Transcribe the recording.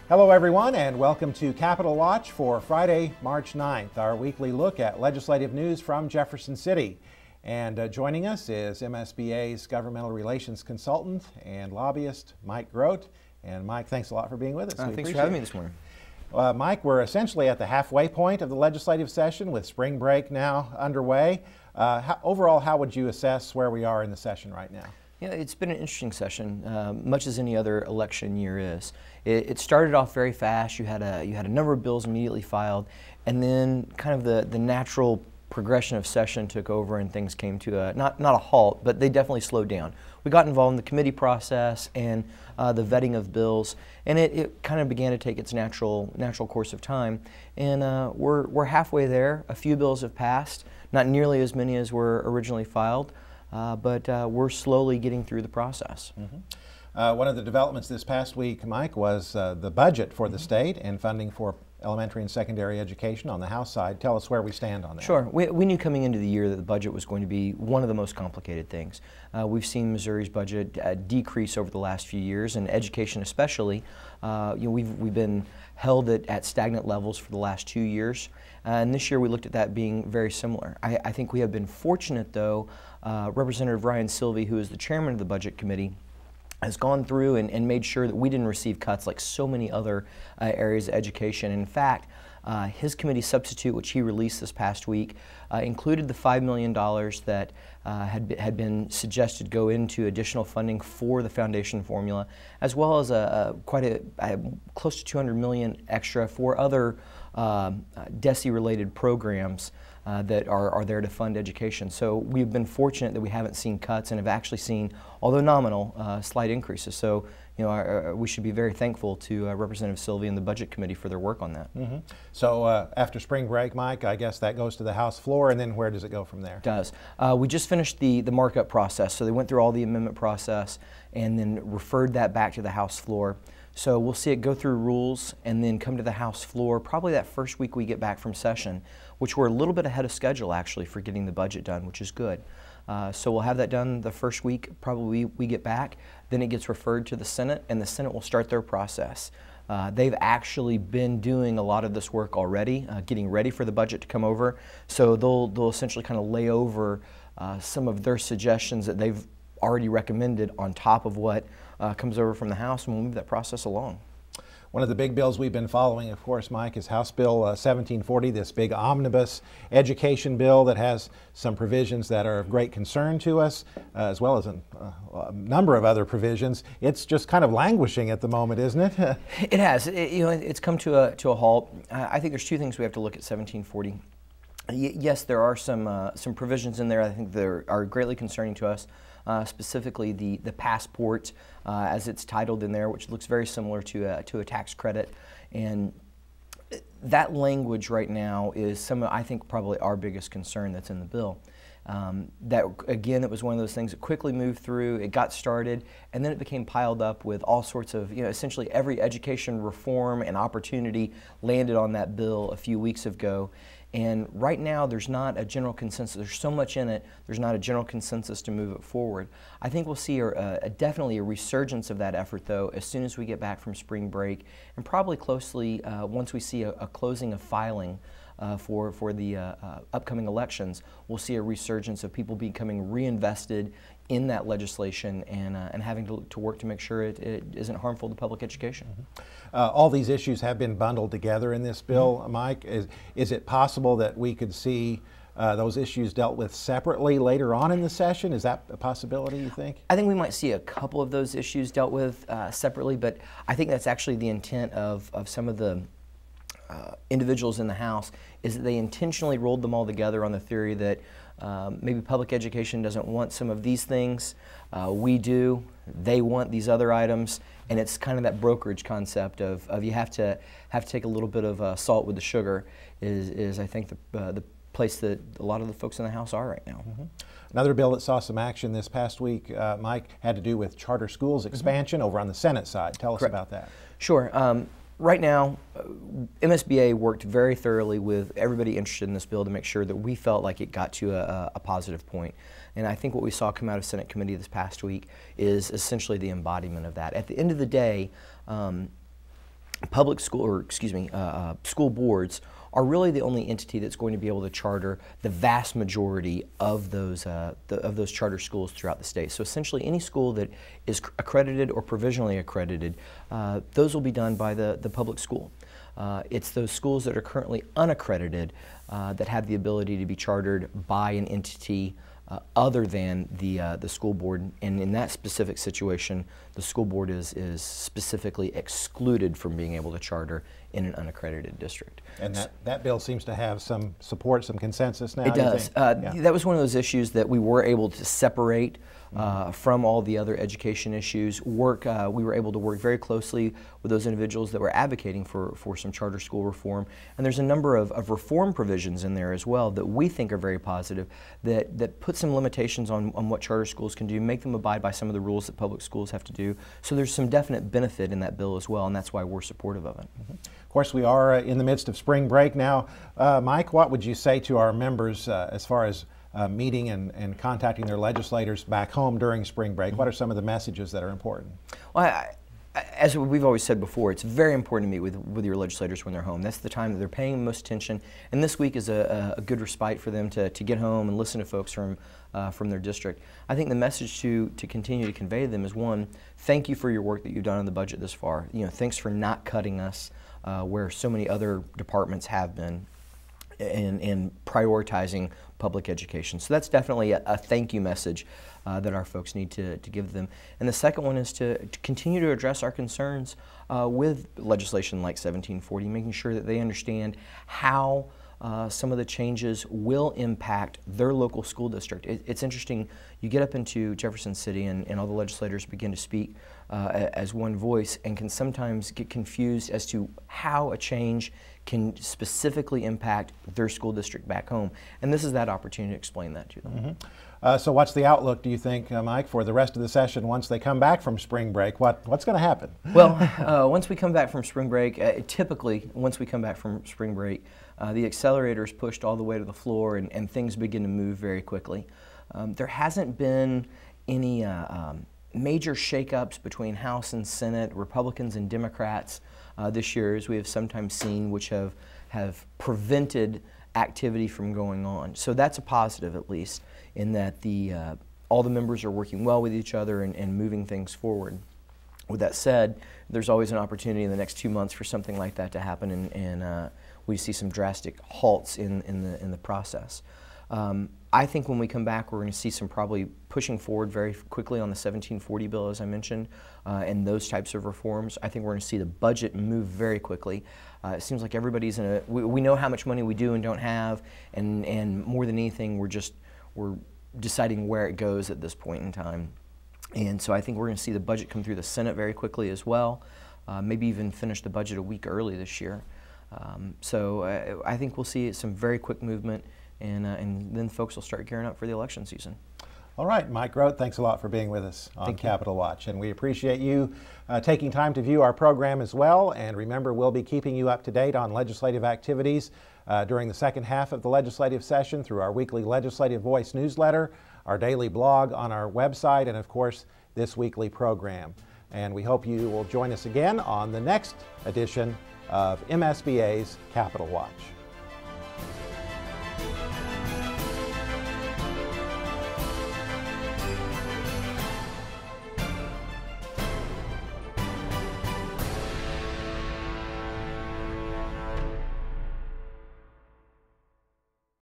Hello everyone and welcome to Capitol Watch for Friday, March 9th, our weekly look at legislative news from Jefferson City. And joining us is MSBA's governmental relations consultant and lobbyist, Mike Grote. And Mike, thanks a lot for being with us. Thanks for having me this morning. Mike, we're essentially at the halfway point of the legislative session with spring break now underway. Overall, how would you assess where we are in the session right now? Yeah, it's been an interesting session, much as any other election year is. It started off very fast. You had a number of bills immediately filed, and then kind of the natural progression of session took over, and things came to a not a halt, but they definitely slowed down. We got involved in the committee process and the vetting of bills, and it kind of began to take its natural course of time. And we're halfway there. A few bills have passed, not nearly as many as were originally filed. But we're slowly getting through the process. One of the developments this past week, Mike, was the budget for the state and funding for elementary and secondary education on the House side. Tell us where we stand on that. Sure. We knew coming into the year that the budget was going to be one of the most complicated things. We've seen Missouri's budget decrease over the last few years, and education especially. We've been held at stagnant levels for the last 2 years. And this year we looked at that being very similar. I think we have been fortunate, though. Representative Ryan Silvey, who is the chairman of the Budget Committee, has gone through and made sure that we didn't receive cuts like so many other areas of education. In fact, his committee substitute, which he released this past week, included the $5 million that had been suggested go into additional funding for the foundation formula, as well as close to $200 million extra for other DESE-related programs that are there to fund education. So we've been fortunate that we haven't seen cuts and have actually seen, although nominal, slight increases. So we should be very thankful to Representative Silvey and the Budget Committee for their work on that. So after spring break, Mike, I guess that goes to the House floor, and then where does it go from there? It does. We just finished the markup process, so they went through all the amendment process and then referred that back to the House floor. So we'll see it go through rules and then come to the House floor probably that first week we get back from session, which we're a little bit ahead of schedule actually for getting the budget done, which is good. So we'll have that done the first week probably we get back. Then it gets referred to the Senate, and the Senate will start their process. They've actually been doing a lot of this work already, getting ready for the budget to come over. So they'll essentially kind of lay over some of their suggestions that they've already recommended on top of what comes over from the House, and we'll move that process along. One of the big bills we've been following, of course, Mike, is House Bill 1740, this big omnibus education bill that has some provisions that are of great concern to us, as well as a number of other provisions. It's just kind of languishing at the moment, isn't it? It has. It's come to a halt. I think there's two things we have to look at 1740. Yes, there are some provisions in there I think that are greatly concerning to us. Specifically the passport, as it's titled in there, which looks very similar to a tax credit, and that language right now is I think probably our biggest concern that's in the bill. That again, it was one of those things that quickly moved through. It got started, and then it became piled up with all sorts of essentially every education reform and opportunity landed on that bill a few weeks ago. And right now, there's not a general consensus. There's so much in it, there's not a general consensus to move it forward. I think we'll see definitely a resurgence of that effort, though, as soon as we get back from spring break, and probably closely once we see a closing of filing for the upcoming elections, we'll see a resurgence of people becoming reinvested in that legislation and having to work to make sure it isn't harmful to public education. All these issues have been bundled together in this bill, Mike. Is it possible that we could see those issues dealt with separately later on in the session? Is that a possibility, you think? I think we might see a couple of those issues dealt with separately, but I think that's actually the intent of some of the individuals in the House, is that they intentionally rolled them all together on the theory that maybe public education doesn't want some of these things, we do, they want these other items, and it's kind of that brokerage concept of you have to take a little bit of salt with the sugar is I think the place that a lot of the folks in the House are right now. Another bill that saw some action this past week, Mike, had to do with charter schools expansion over on the Senate side. Tell us about that. Sure. Right now, MSBA worked very thoroughly with everybody interested in this bill to make sure that we felt like it got to a positive point. And I think what we saw come out of Senate committee this past week is essentially the embodiment of that. At the end of the day, public school, or excuse me, school boards are really the only entity that's going to be able to charter the vast majority of those charter schools throughout the state. So essentially, any school that is accredited or provisionally accredited, those will be done by the public school. It's those schools that are currently unaccredited that have the ability to be chartered by an entity other than the school board, and in that specific situation, the school board is specifically excluded from being able to charter in an unaccredited district. And that bill seems to have some support, some consensus now. It does. That was one of those issues that we were able to separate from all the other education issues. We were able to work very closely with those individuals that were advocating for some charter school reform. And there's a number of reform provisions in there as well that we think are very positive, that put some limitations on what charter schools can do, make them abide by some of the rules that public schools have to do. So there's some definite benefit in that bill as well, and that's why we're supportive of it. Of course, we are in the midst of spring break now. Mike, what would you say to our members as far as meeting and contacting their legislators back home during spring break? What are some of the messages that are important? Well, as we've always said before, it's very important to meet with your legislators when they're home. That's the time that they're paying the most attention, and this week is a good respite for them to get home and listen to folks from their district. I think the message to continue to convey to them is, one, thank you for your work that you've done on the budget this far. Thanks for not cutting us where so many other departments have been, and prioritizing public education. So that's definitely a thank you message that our folks need to give them. And the second one is to continue to address our concerns with legislation like 1740, making sure that they understand how some of the changes will impact their local school district. It's interesting, you get up into Jefferson City and all the legislators begin to speak as one voice, and can sometimes get confused as to how a change can specifically impact their school district back home. And this is that opportunity to explain that to them. So what's the outlook, do you think, Mike, for the rest of the session once they come back from spring break? What's going to happen? Well, once we come back from spring break, typically once we come back from spring break, the accelerator is pushed all the way to the floor, and things begin to move very quickly. There hasn't been any major shakeups between House and Senate, Republicans and Democrats this year, as we have sometimes seen, which have prevented activity from going on. So that's a positive, at least, in that all the members are working well with each other and moving things forward. With that said, there's always an opportunity in the next 2 months for something like that to happen, and we see some drastic halts in the process. I think when we come back, we're going to see some probably pushing forward very quickly on the 1740 bill, as I mentioned, and those types of reforms. I think we're going to see the budget move very quickly. It seems like everybody's we know how much money we do and don't have, and more than anything, we're deciding where it goes at this point in time. And so I think we're going to see the budget come through the Senate very quickly as well, maybe even finish the budget a week early this year. So I think we'll see some very quick movement, and then folks will start gearing up for the election season. All right, Mike Grote, thanks a lot for being with us on Capitol Watch. And we appreciate you taking time to view our program as well. And remember, we'll be keeping you up to date on legislative activities during the second half of the legislative session through our weekly Legislative Voice newsletter, our daily blog on our website, and of course, this weekly program. And we hope you will join us again on the next edition of MSBA's Capitol Watch.